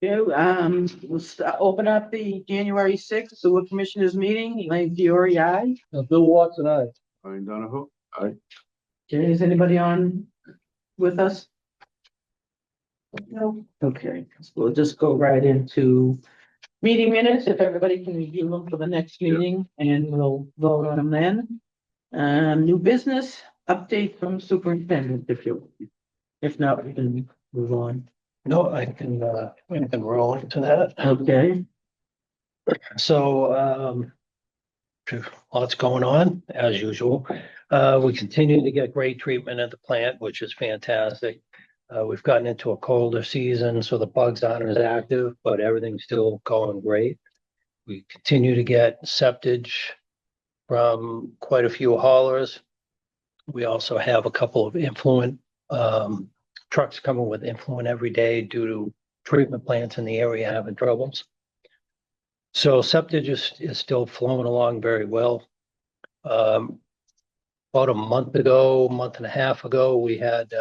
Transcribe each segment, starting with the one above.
Okay, open up the January 6th sewer commissioners meeting. Elaine Fiore, aye. Bill Watson, aye. Brian Donahoe, aye. Okay, is anybody on with us? No. Okay, so we'll just go right into meeting minutes, if everybody can review them for the next meeting, and we'll vote on them then. New business update from superintendent, if not, we can move on. No, I can roll into that. Okay, So, lots going on as usual. We continue to get great treatment at the plant, which is fantastic. We've gotten into a colder season, so the bugs aren't as active, but everything's still going great. We continue to get septage from quite a few haulers. We also have a couple of influent trucks coming with influent every day due to treatment plants in the area having troubles. So septage is still flowing along very well. About a month and a half ago, we had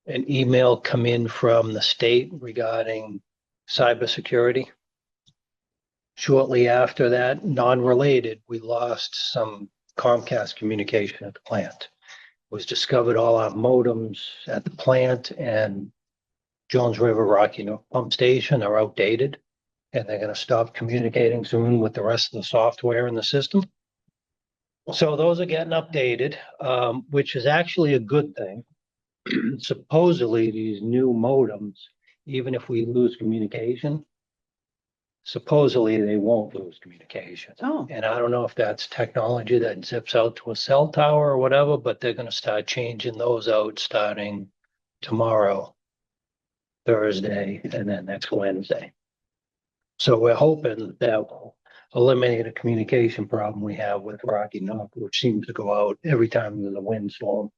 an email come in from the state regarding cybersecurity. Shortly after that, non-related, we lost some Comcast communication at the plant. It was discovered all our modems at the plant and Jones River Rocky Nook pump station are outdated, and they're going to stop communicating soon with the rest of the software in the system. So those are getting updated, which is actually a good thing. Supposedly, these new modems, even if we lose communication, supposedly they won't lose communication. oh, And I don't know if that's technology that zips out to a cell tower or whatever, but they're going to start changing those out starting tomorrow, Thursday, and then next Wednesday. So we're hoping that will eliminate a communication problem we have with Rocky Nook, which seems to go out every time there's a windstorm.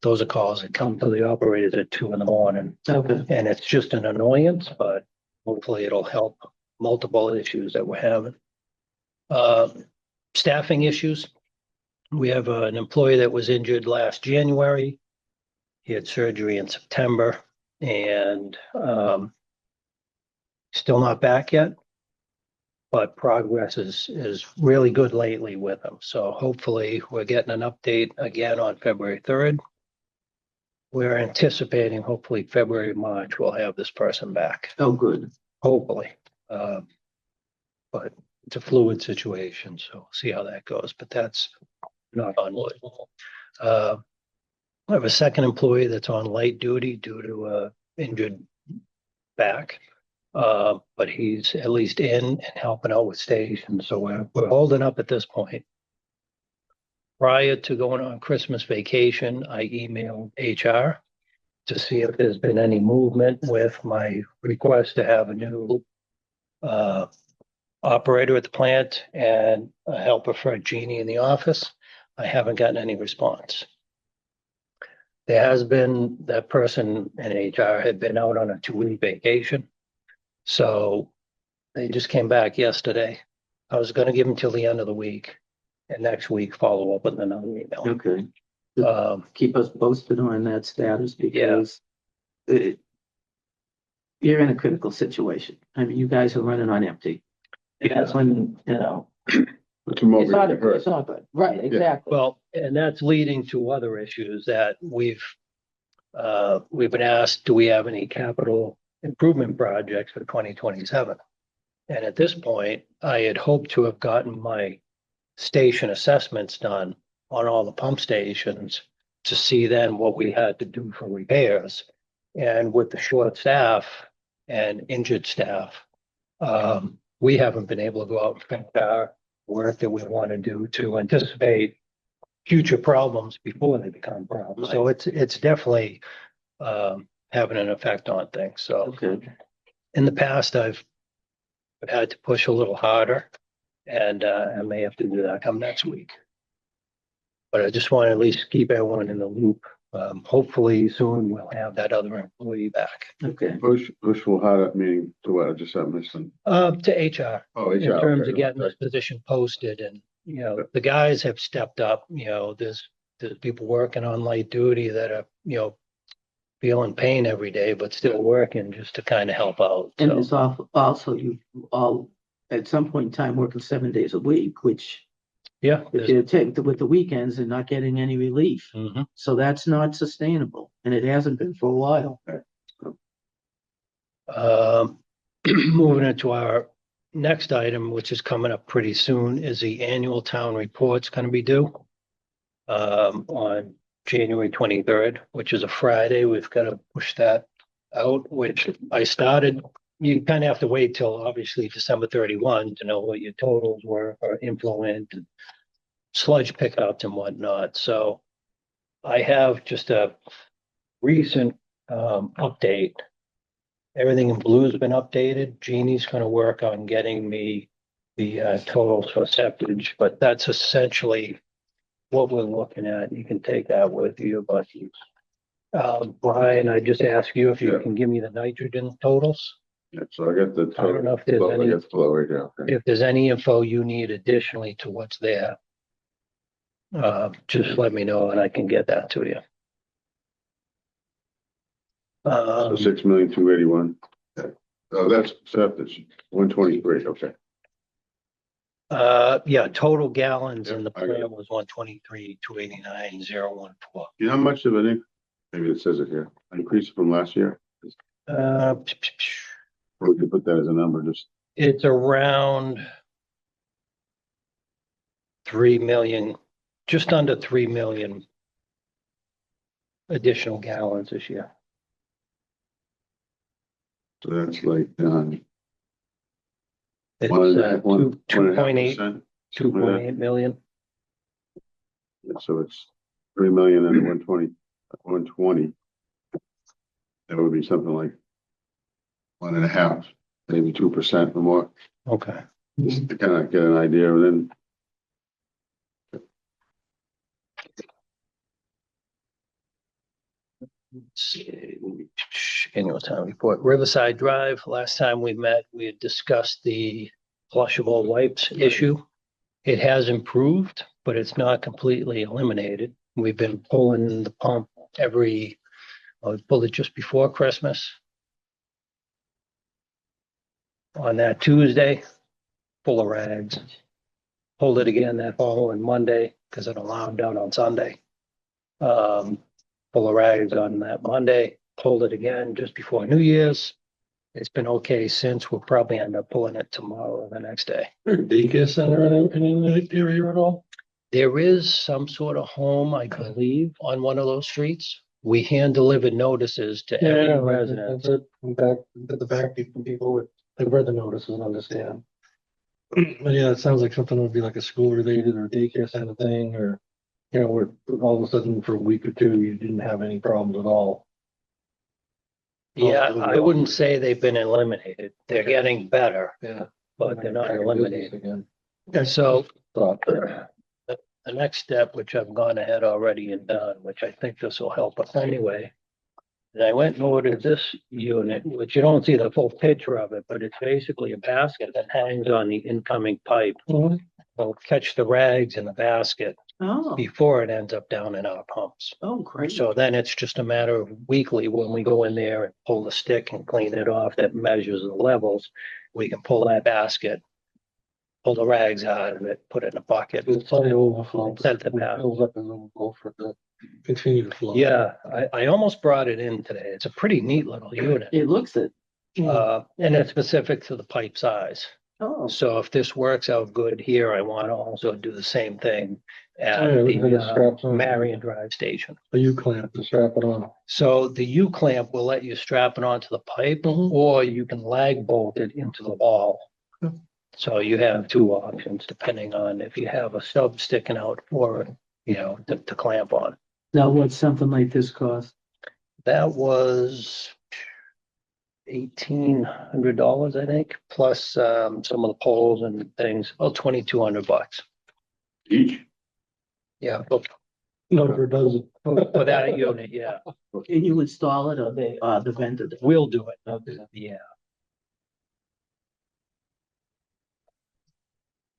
Those are calls that come to the operators at 2 a.m. okay, And it's just an annoyance, but hopefully it'll help multiple issues that we're having. Staffing issues. We have an employee that was injured last January. He had surgery in September and still not back yet. But progress is really good lately with him. So hopefully we're getting an update again on February 3rd. We're anticipating hopefully February, March, we'll have this person back. oh, good. Hopefully. But it's a fluid situation, so we'll see how that goes. But that's not on wood. I have a second employee that's on light duty due to a injured back. But he's at least in and helping out with stations, so we're holding up at this point. Prior to going on Christmas vacation, I emailed HR to see if there's been any movement with my request to have a new operator at the plant and a helper for Jeannie in the office. I haven't gotten any response. There has been, that person in HR had been out on a 2-week vacation. So they just came back yesterday. I was going to give them till the end of the week and next week follow up with another email. Okay, Keep keep us posted on that status because you're in a critical situation. I mean, you guys are running on empty. That's when, It's a moment it's not, to hurt. it's not good. Right, exactly. Well, and that's leading to other issues that we've been asked, do we have any capital improvement projects for 2027? And at this point, I had hoped to have gotten my station assessments done on all the pump stations to see then what we had to do for repairs. And with the short staff and injured staff, we haven't been able to go out and finish our work that we want to do to anticipate future problems before they become problems. So it's definitely having an effect on things. So Okay, in the past, I've had to push a little harder, and I may have to do that come next week. But I just want to at least keep everyone in the loop. Hopefully soon we'll have that other employee back. okay. Push will hard up meaning to what I just said, missing. To HR. Oh, In HR, terms okay, of getting okay. this position posted, and the guys have stepped up. There's people working on light duty that are feeling pain every day, but still working just to kind of help out. And So, it's also you all, at some point in time, working 7 days a week, which yeah. if you take with the weekends and not getting any relief. Mhm. So that's not sustainable, and it hasn't been for a while. Moving into our next item, which is coming up pretty soon, is the annual town report's going to be due on January 23rd, which is a Friday. We've got to push that out, which I started. You kind of have to wait till obviously December 31 to know what your totals were or influent and sludge pickups and whatnot. So I have just a recent update. Everything in blue has been updated. Jeannie's gonna work on getting me the totals for septage, but that's essentially what we're looking at. You can take that with you, but Brian, I just ask you if you can give me the nitrogen totals. Yeah, so I got the. I don't know if there's flow, any- I got the flow right here. Okay. If there's any info you need additionally to what's there, just let me know and I can get that to you. So 6,281,000. Okay. Oh, that's septic, 123, okay. Yeah, total gallons in the Yeah, I got it. plan was 123, 289,014. You know how much of an, maybe it says it here, increase from last year? Uh, Or we could put that as a number, just, it's around 3 million, just under 3 million additional gallons this year. so that's like, It's one and a half, one, 2.8, 1.5%. 2.8 million. So it's 3 million and 120. That would be something like 1.5, maybe 2% or more, Okay. just to kind of get an idea, and then. Let's see. Annual town report, Riverside Drive. Last time we met, we had discussed the flushable wipes issue. It has improved, but it's not completely eliminated. We've been pulling the pump we pulled it just before Christmas. On that Tuesday, full of rags. Pulled it again that following Monday because it alarmed out on Sunday. Full of rags on that Monday, pulled it again just before New Year's. It's been okay since. We'll probably end up pulling it tomorrow or the next day. Daycare center in the area at all? There is some sort of home, I believe, on one of those streets. We hand delivered notices to every resident. That's it. The back people would, they've read the notices and understand. But yeah, it sounds like something would be like a school related or daycare center thing, or, where all of a sudden for a week or two, you didn't have any problems at all. Yeah, I wouldn't say they've been eliminated. They're Okay. getting better, Yeah. but they're not Back in business eliminated. again. So Thought. the next step, which I've gone ahead already and done, which I think this will help us anyway. And I went and ordered this unit, which you don't see the full picture of it, but it's basically a basket that hangs on the incoming pipe. Mhm. It'll catch the rags in the basket Oh, before it ends up down in our pumps. oh, great. So then it's just a matter of weekly when we go in there and pull the stick and clean it off that measures the levels. We can pull that basket, pull the rags out of it, put it in a bucket. It's probably overflow. Sent it When back. fills up, and go for it to continue to flow. Yeah, I almost brought it in today. It's a pretty neat little unit. It looks it. And it's specific to the pipe size. Oh, So if this works out good here, I want to also do the same thing at Oh, yeah, it has the straps on it. Marion Drive station. A U-clamp to strap it on. So the U-clamp will let you strap it onto the pipe, Mhm. or you can lag bolt it into the wall. Okay. So you have two options depending on if you have a stub sticking out for, to clamp on. now what's something like this cost? That was $1,800, I think, plus some of the poles and things. Oh, $2,200. each, Yeah, Never does it. for that unit, yeah. Can you install it or the vendor? does? We'll do it. Okay. Yeah.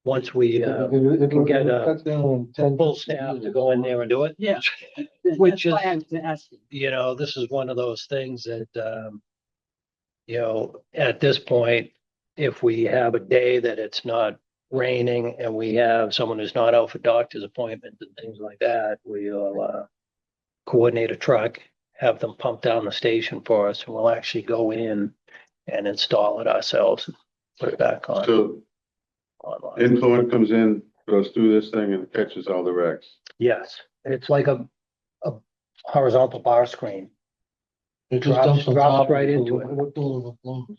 once we, can get a Cuts down 10 full staff to go in there and do it. Yeah. Which That's why I is, was asking. this is one of those things that, at this point, if we have a day that it's not raining and we have someone who's not out for doctor's appointments and things like that, we'll, coordinate a truck, have them pump down the station for us, and we'll actually go in and install it ourselves, and put it back on. So Online. influent comes in, goes through this thing and catches all the wrecks. Yes, it's like a horizontal bar screen. It just Drops- dumps on drops top right of into it. What overflows?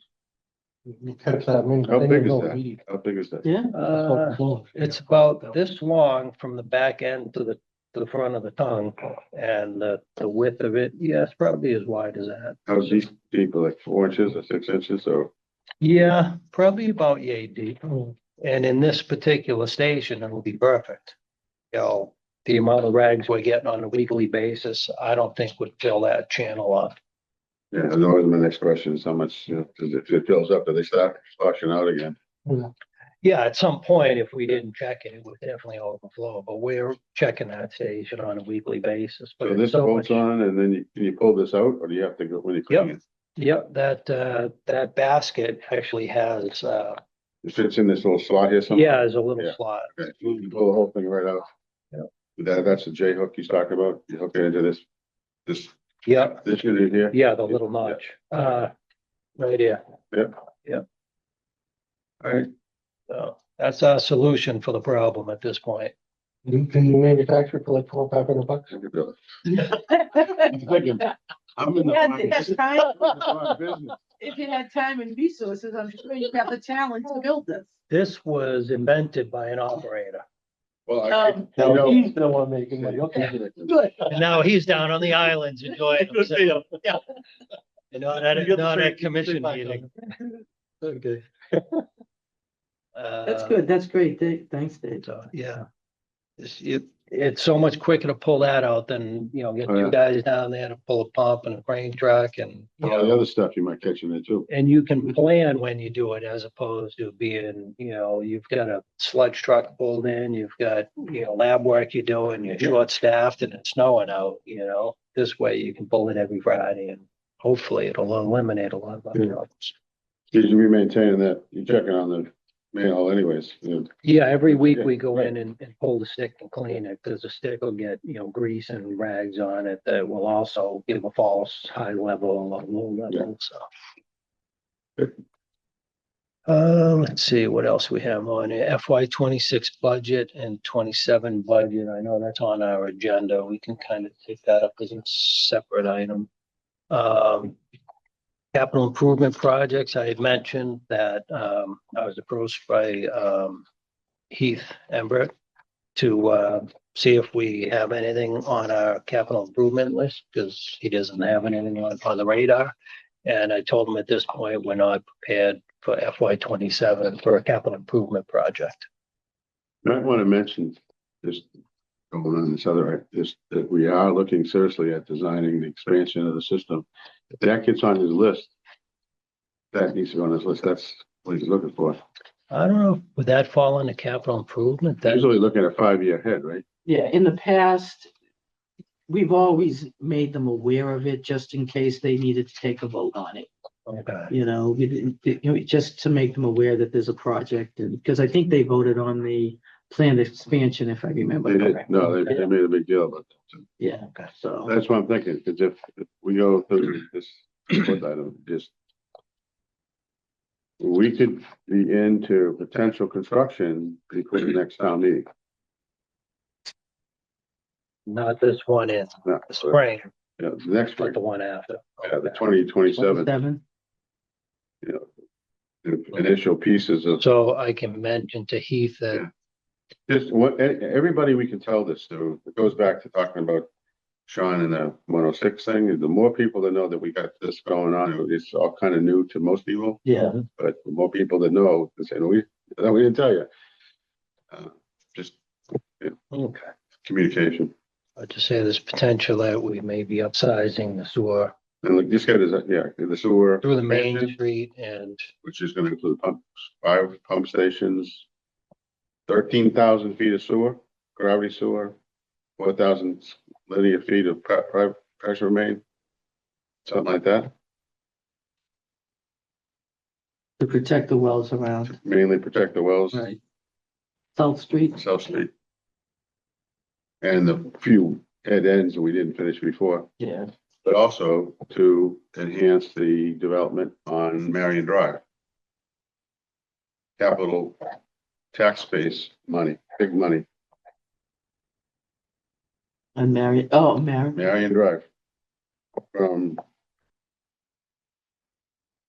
You catch that, I mean. How then big you is know that? immediately. How big is that? Yeah, That's what it flows. It's about this long from the back end to the front of the tongue, and the width of it, yes, probably as wide as that. How deep, like 4 inches or 6 inches or? Yeah, probably about yay deep. Oh, And in this particular station, it'll be perfect. The amount of rags we're getting on a weekly basis, I don't think would fill that channel up. Yeah, that was my next question is how much, cause if it fills up, do they start flushing out again? yeah. Yeah, at some point, if we didn't check it, it would definitely overflow, but we're checking that station on a weekly basis. But So it's this so bolts much- on and then can you pull this out or do you have to go when you clean it? Yep, that basket actually has, It fits in this little slot here somewhere? yeah, there's a little Yeah. slot. Okay, you can pull the whole thing right out. Yeah. That's the J hook he's talking about. You hook it into this Yep, unit here. yeah, the little notch, right here. Yep. Yep. All right, so that's our solution for the problem at this point. Can you manufacture it for like $400-500? You can do it. I'm thinking, I'm in the Yeah, wrong- it has I'm time. in the wrong business. If you had time and resources, I'm sure you have the talent to build this. This was invented by an operator, Well, No, you still wanna make it, like, okay. Good. and now he's down on the islands enjoying himself. Yeah. And not at commission meeting. Okay. That's good. That's great. Thanks, Dave. So, yeah. It's so much quicker to pull that out than, get Oh, yeah. two guys down there to pull a pump and a crane truck and, All the other stuff you might catch in there too. and you can plan when you do it as opposed to being, you've got a sludge truck pulled in, you've got, lab work you're doing, you're short staffed and it's snowing out, this way you can pull it every Friday and hopefully it'll eliminate a lot of our Yeah. problems. You should be maintaining that. You're checking on the manhole anyways. Yeah, every week Yeah, we go right. in and pull the stick and clean it, because the stick will get, grease and rags on it that will also give a false high level or low level, so. Let's see, what else we have on here, FY 26 budget and 27 budget, I know that's on our agenda, we can kind of take that up as a separate item. Capital improvement projects, I had mentioned that, I was approached by, Heath Embert to see if we have anything on our capital improvement list, because he doesn't have anything on the radar. And I told him at this point, we're not prepared for FY 27 for a capital improvement project. I want to mention this going on that we are looking seriously at designing the expansion of the system. If that gets on his list, that needs to go on his list. That's what he's looking for. I don't know, would that fall into capital improvement? That, Usually looking at 5 year ahead, right? Yeah, in the past, we've always made them aware of it just in case they needed to take a vote on it. okay, Just to make them aware that there's a project, and because I think they voted on the planned expansion, if I remember They did, correctly. no, they made a big deal about that. too. Yeah, okay. so, That's what I'm thinking, because if we go through this, foot item, just we could be into potential construction before the next town meeting. Not this one in No, the spring, yeah, the next but one, the one after. yeah, the 2027, 27. the initial pieces of, So I can mention to Heath that, just what, everybody we can tell this to, it goes back to talking about Sean and the 106 thing, the more people that know that we got this going on, it's all kind of new to most people, Yeah, but the more people that know, they say, no, we didn't tell you. Just okay, communication. I'd just say there's potential that we may be upsizing the sewer And look, this guy does, the sewer. through the main expansion, street and, which is gonna include 5 pump stations. 13,000 feet of sewer, gravity sewer, 4,000 linear feet of pressure main. Something like that, To protect the wells around, mainly protect the wells, right? South Street, South Street. And the few head ends that we didn't finish before, yeah, but also to enhance the development on Marion Drive. Capital tax base money, big money, and Marion, Marion Drive. From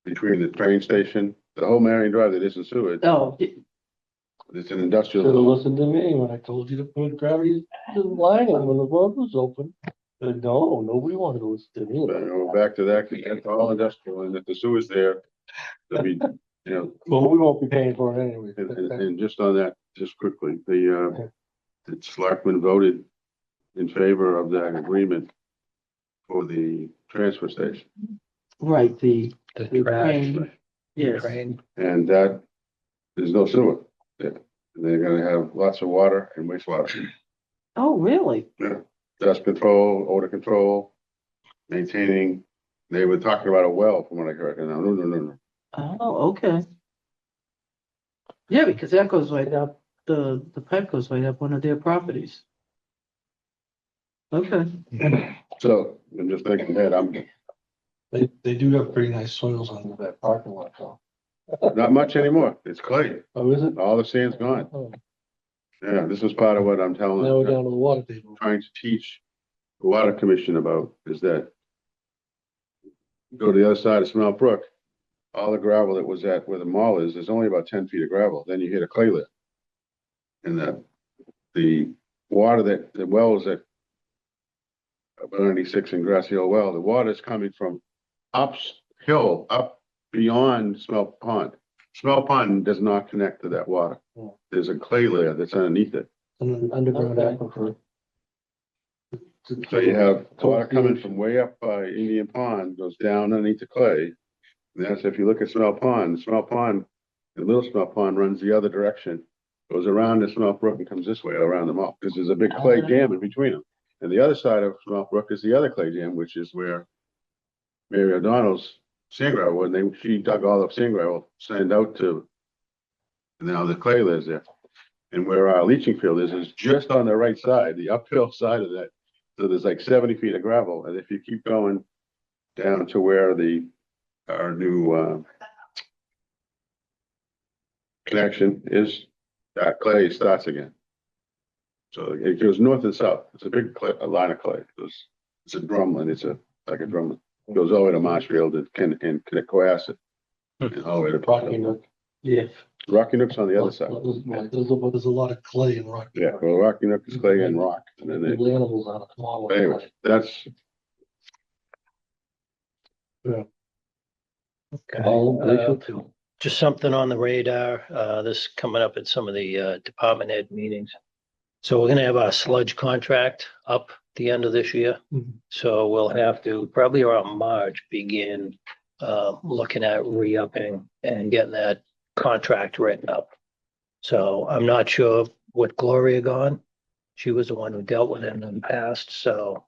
between the train station, the whole Marion Drive that isn't sewer, oh, it's an Should've industrial. listened to me when I told you to put gravity line in when the road was open. But no, nobody wanted to listen to me. But, back to that, 'cause that's all industrial, and if the sewer's there, there'll be, Well, we won't be paying for it anyway. and just on that, just quickly, the selectmen voted in favor of that agreement for the transfer station, right, The the trash, train, yes, train. and that, there's no sewer there. They're gonna have lots of water and wastewater, oh, really? dust control, odor control, maintaining. They were talking about a well, from what I heard, and no. Oh, okay. Yeah, because that goes right up, the pipe goes right up one of their properties. Okay, So I'm just thinking ahead, They do have pretty nice soils under that parking lot, though. not much anymore, it's clay, Oh, is it? all the sand's gone. Oh, Yeah, this is part of what I'm now we're telling, down to the water table. trying to teach the water commission about, is that go to the other side of Smelt Brook, all the gravel that was at where the mall is, there's only about 10 feet of gravel, then you hit a clay lip. And the water that, the wells at 96 and Grassy Hill Well, the water is coming from uphill, up beyond Smelt Pond. Smelt Pond does not connect to that water. Hmm. There's a clay layer that's underneath it. An underground Okay. aquifer. So you have water coming from way up by Indian Pond, goes down underneath the clay. And that's, if you look at Smelt Pond, the little Smelt Pond runs the other direction, goes around the Smelt Brook and comes this way around them all, because there's a big clay dam in between them. And the other side of Smelt Brook is the other clay dam, which is where Mary O'Donnell's sand gravel, she dug all the sand gravel, sand out to, and now the clay lives there. And where our leaching field is just on the right side, the uphill side of that. So there's like 70 feet of gravel, and if you keep going down to where our new connection is, that clay starts again. So it goes north and south. It's a big clay, a line of clay. It's a drumlin. It's like a drumlin. It goes all the way to Marshfield and Cohasset. And all the way to Rocky Nook. yeah, Rocky Nook's on the other side. There's a lot of clay in Rocky. Yeah, well, Rocky Nook is clay and rock. And then The animals on a small. but anyway, that's, All glacial Uh, too. Just something on the radar, this coming up at some of the, department head meetings. So we're gonna have our sludge contract up the end of this year. Mhm. So we'll have to probably around March begin, looking at re-upping and getting that contract written up. So I'm not sure what Gloria gone. She was the one who dealt with it in the past, so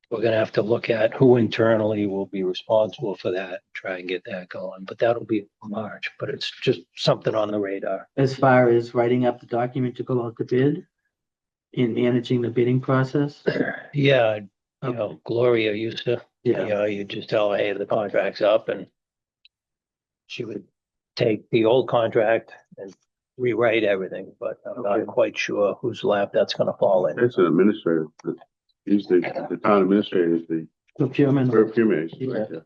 we're gonna have to look at who internally will be responsible for that, try and get that going, but that'll be March, but it's just something on the radar. as far as writing up the document to go out to bid in managing the bidding process. Yeah, you know, Gloria used to, you Yeah, know, you just tell her, hey, the contract's up, and she would take the old contract and rewrite everything, but I'm not Okay. quite sure whose lap that's gonna fall in. it's an administrator. He's the town administrator, is the procurement. perfume. Yeah. Yeah.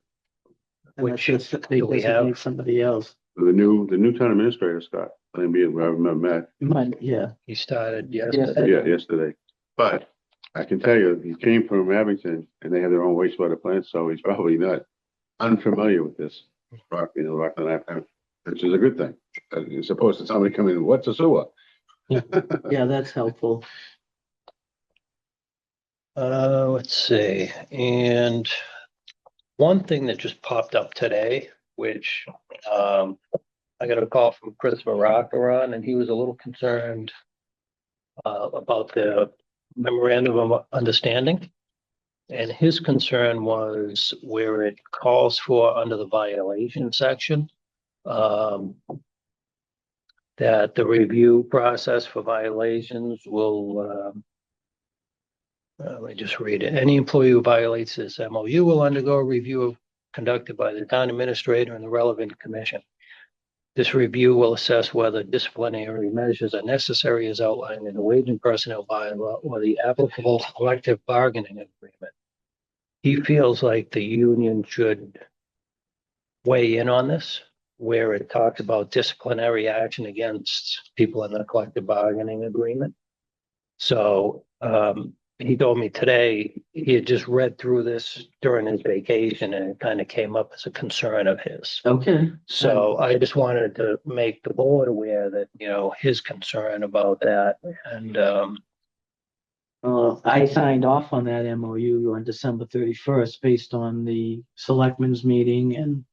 Unless it's- they do we designate have? somebody else. The new town administrator, Scott, I mean, I've met, Yeah, He started Yes. yesterday. yeah, yesterday. But I can tell you, he came from Abington and they have their own wastewater plant, so he's probably not unfamiliar with this Rockland Ave, which is a good thing. As opposed to somebody coming in, what's a sewer? yeah, that's helpful. Let's see, and one thing that just popped up today, which, I I got a call from Christopher Rockeron, and he was a little concerned about the memorandum of understanding. And his concern was where it calls for under the violation section, that the review process for violations will, let me just read it. Any employee who violates this MOU will undergo a review conducted by the town administrator and the relevant commission. This review will assess whether disciplinary measures are necessary as outlined in the wage and personnel bylaw or the applicable collective bargaining agreement. He feels like the union should weigh in on this, where it talks about disciplinary action against people in the collective bargaining agreement. So he told me today he had just read through this during his vacation, and it kind of came up as a concern of his. Okay. So I just wanted to make the board aware that, you know, his concern about that. And I signed off on that MOU on December 31st based on the selectmen's meeting and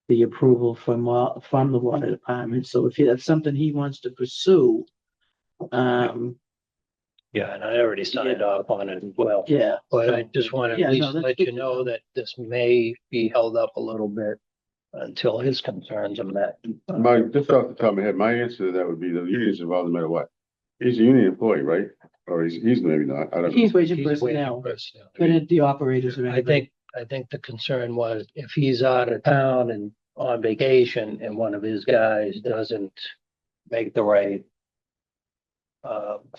the approval from the water department. So if that's something he wants to pursue, yeah, and I already signed off on it as well. yeah. But I just want to Yeah, at no, least that's let good you to know know. that this may be held up a little bit until his concerns are met. Just off the top of my head, my answer to that would be the union's involved no matter what. He's a union employee, right? Or he's maybe not, I don't know. He's waging He's waiting personnel, for us, you know. but at the operators are. I think the concern was if he's out of town and on vacation and one of his guys doesn't make the right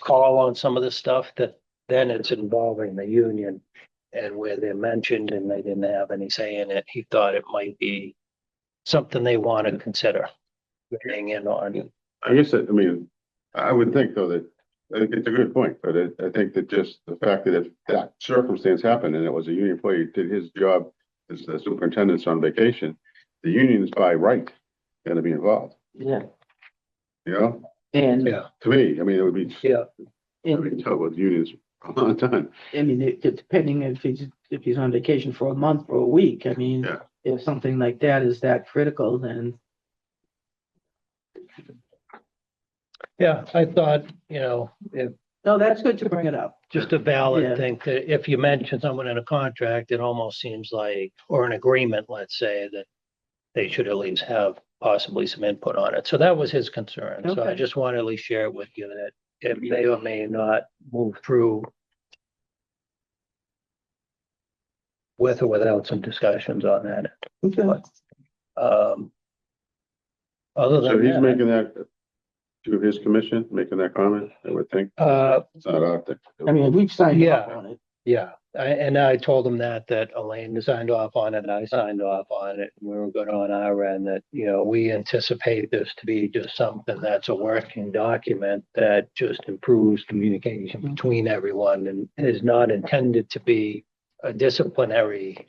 call on some of the stuff, that then it's involving the union, and where they're mentioned and they didn't have any say in it, he thought it might be something they want to consider getting in on. I guess that, I mean, I would think though that, I think it's a good point, but I think that just the fact that if that circumstance happened and it was a union employee did his job as the superintendent's on vacation, the union is by right going to be involved, Yeah, you know? and, Yeah, To me, I mean, it would be, yeah, I and, can tell with unions all the time. I mean, depending if he's on vacation for a month or a week, I mean, Yeah. if something like that is that critical, then. yeah. I thought, you know, if No, that's good to bring it up. just a valid Yeah. thing that if you mention someone in a contract, it almost seems like, or an agreement, let's say, that they should at least have possibly some input on it. So that was his concern. So I Okay. just wanted to at least share it with you that it may or may not move through with or without some discussions on that. Okay. Other So than he's that, making that to his commission, making that comment, I would think. It's not our thing. I mean, we've signed off Yeah. on it. yeah, and I told him that Elaine signed off on it and I signed off on it. And we were good on our end that, you know, we anticipate this to be just something that's a working document that just improves communication between everyone and is not intended to be a disciplinary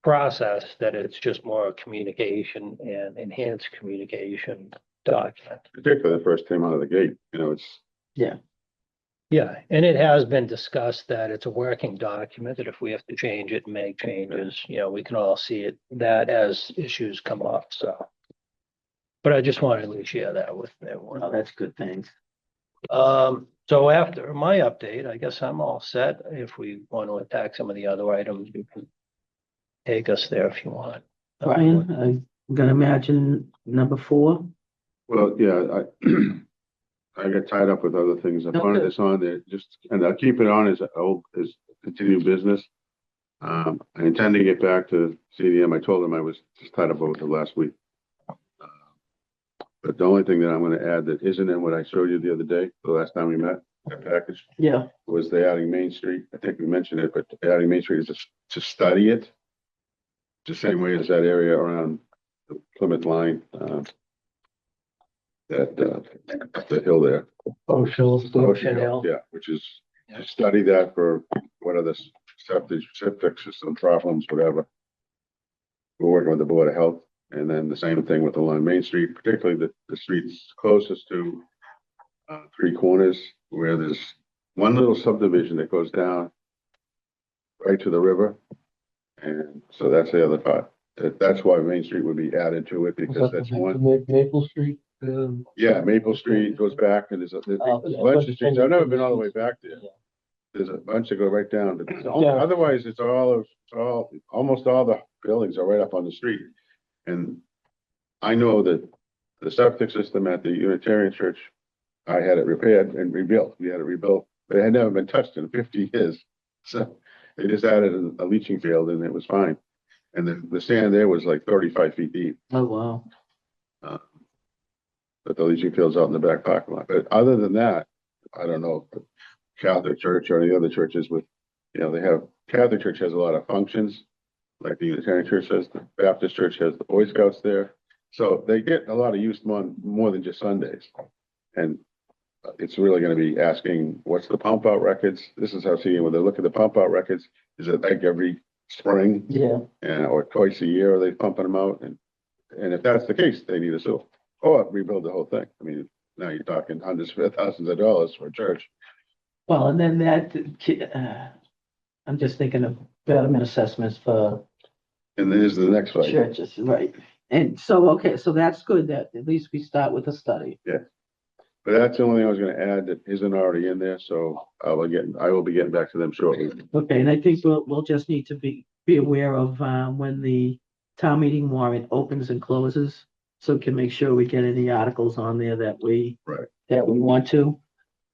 process, that it's just more communication and enhanced communication document. Particularly the first time out of the gate, you know, it's, Yeah, and it has been discussed that it's a working document, that if we have to change it and make changes, you know, we can all see it, that as issues come up, so. But I just wanted to share that with Oh, everyone. that's good, thanks. So after my update, I guess I'm all set. If we want to attack some of the other items, you can take us there if you want. Brian, I'm gonna imagine number 4. well, yeah, I got tied up with other things. I wanted Okay. this on there, just, and I'll keep it on as continued business. I intend to get back to CDM. I told them I was just tied up with it last week. But the only thing that I'm gonna add that isn't in what I showed you the other day, the last time we met, that package, Yeah, was the adding Main Street. I think we mentioned it, but adding Main Street is just to study it. The same way as that area around the Plymouth line, the hill there. Ocean Hill. Yeah, which is to study that for what are the septic system problems, whatever. We're working with the Board of Health, and then the same thing with along Main Street, particularly the streets closest to Three Corners, where there's one little subdivision that goes down right to the river. And so that's the other part. That's why Main Street would be added to it, because that's one. Maple Street. Yeah, Maple Street goes back, and there's a bunch of streets. I've never been all the way back there. There's a bunch that go right down. Otherwise, it's almost all the buildings are right up on the street. And I know that the septic system at the Unitarian Church, I had it repaired and rebuilt. We had it rebuilt, but it had never been touched in 50 years. So they just added a leaching field and it was fine. And the sand there was like 35 feet deep. Oh, wow. But the leaching field's out in the back parking lot. But other than that, I don't know, if Catholic Church or any other churches with, they have, Catholic Church has a lot of functions, like the Unitarian Church has, the Baptist Church has the Boy Scouts there. So they get a lot of use more than just Sundays. And it's really gonna be asking, what's the pump out records? This is how when they look at the pump out records, is it like every spring? Yeah. Or twice a year, are they pumping them out? And if that's the case, they need a sewer. Or rebuild the whole thing. I mean, now you're talking hundreds of thousands of dollars for a church. Well, and then I'm just thinking of betterment assessments for And then is the next fight. churches, right? And so, okay, so that's good that at least we start with a study. But that's the only thing I was gonna add that isn't already in there, so I will be getting back to them shortly. Okay, and I think we'll just need to be aware of, when the town meeting warrant opens and closes. So we can make sure we get any articles on there that we want to.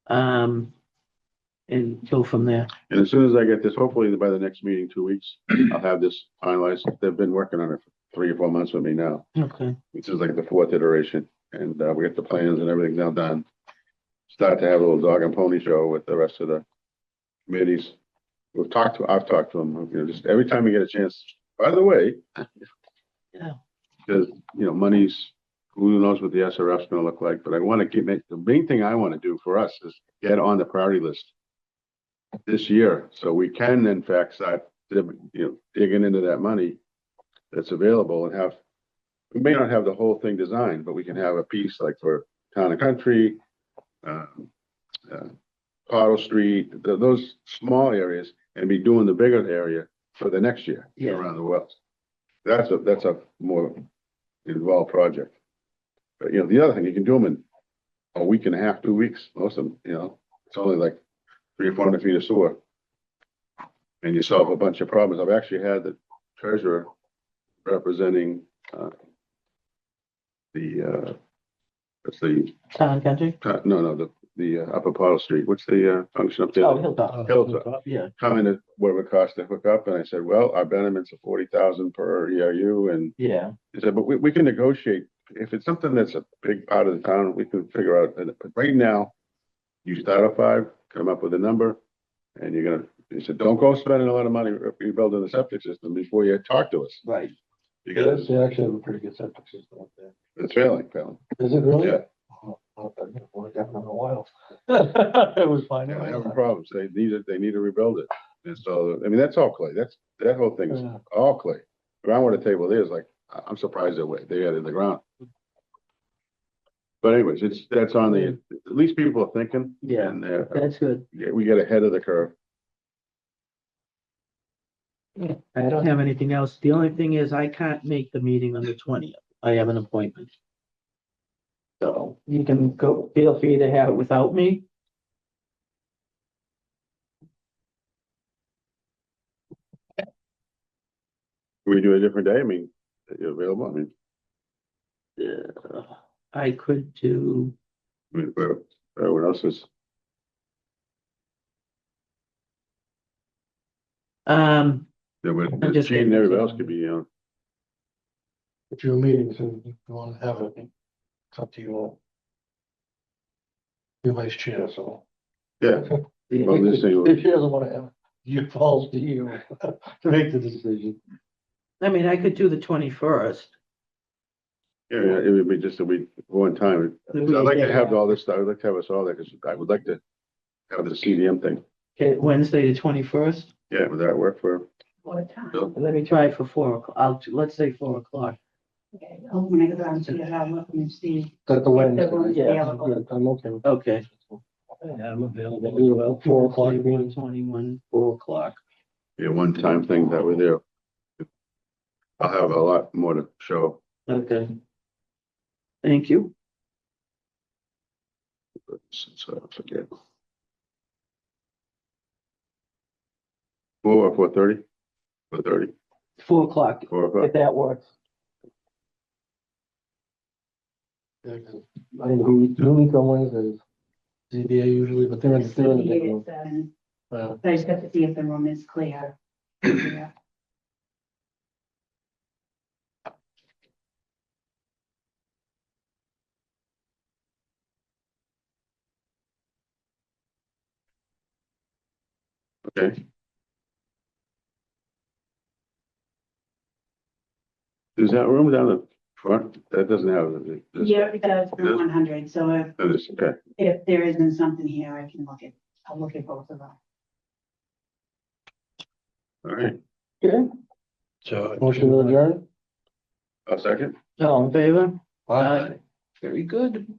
And go from there. And as soon as I get this, hopefully by the next meeting, 2 weeks, I'll have this finalized. They've been working on it for 3 or 4 months with me now. Okay. Which is like the 4th iteration, and we get the plans and everything now done. Start to have a little dog and pony show with the rest of the committees. I've talked to them, just every time we get a chance. By the way. Yeah. Because, money's, who knows what the SRF's gonna look like, but I want to the main thing I want to do for us is get on the priority list this year, so we can in fact start, digging into that money that's available and we may not have the whole thing designed, but we can have a piece like for Town and Country, Pottle Street, those small areas, and be doing the bigger area for the next year around the wells. That's a more involved project. But the other thing, you can do them in a week and a half, 2 weeks, most of them, it's only like 300 or 400 feet of sewer. And you solve a bunch of problems. I've actually had the treasurer representing what's the Town and Country? the Upper Pottle Street. What's the function up there? Oh, Hilltop. Hilltop. Yeah. Come in at whatever it costs to hook up, and I said, well, our betterment's of 40,000 per ERU, and Yeah. he said, but we can negotiate. If it's something that's a big part of the town, we can figure out, but right now, you start at 5, come up with a number, and he said, don't go spending a lot of money rebuilding the septic system before you talk to us, Right. because They actually have a pretty good septic system up there. it's failing. Is it really? Yeah. Oh, I've got in a while. It was fine. They're having problems. They need to rebuild it. And so, I mean, that's all clay. That whole thing is all clay. Groundwater table there is like, I'm surprised they added the ground. But anyways, that's on at least people are thinking. Yeah, And that's good. we get ahead of the curve. I don't have anything else. The only thing is I can't make the meeting on the 20th. I have an appointment. So you can feel free to have it without me. Can we do a different day? I mean, you're available. I mean, I could do, everyone else is. Yeah, but I'm just Gene and kidding. everybody else could be, If you're meeting, so if you want to have it, it's up to you. You're vice chair, so. yeah. Well, this thing, If she doesn't want to have it, it falls to you to make the decision. I mean, I could do the 21st. yeah, it would be just a week, one time. I'd like to have all this stuff. I'd like to have us all there, because I would like to have the CDM thing. Okay, Wednesday, the 21st. Yeah, would that work for? What time? Bill? Let me try for 4 o'clock. Let's say 4 o'clock. Okay, I'll when I go down to it, I'll look and see. That's the Wednesday. Yeah. I'm good. I'm okay. Okay. Yeah, I'm available. Do about 4 o'clock. 21, 4 o'clock. Be a one-time thing that we're there. I'll have a lot more to show. Okay. Thank you. So I forget. 4:30? 4:30, 4 o'clock, 4 o'clock. if that works. Yeah, 'cause I don't know who meets on Wednesdays. ZBA usually, but they're in the big room. So I just have to see if the room is clear. Yeah. Okay. Is that room down the front? That doesn't have it. Yeah, it does, It is? 100, so Okay. if there isn't something here, I'll look at both of them. All right. Okay, So. Motion to adjourn? A second? all in favor? Aye. Very good.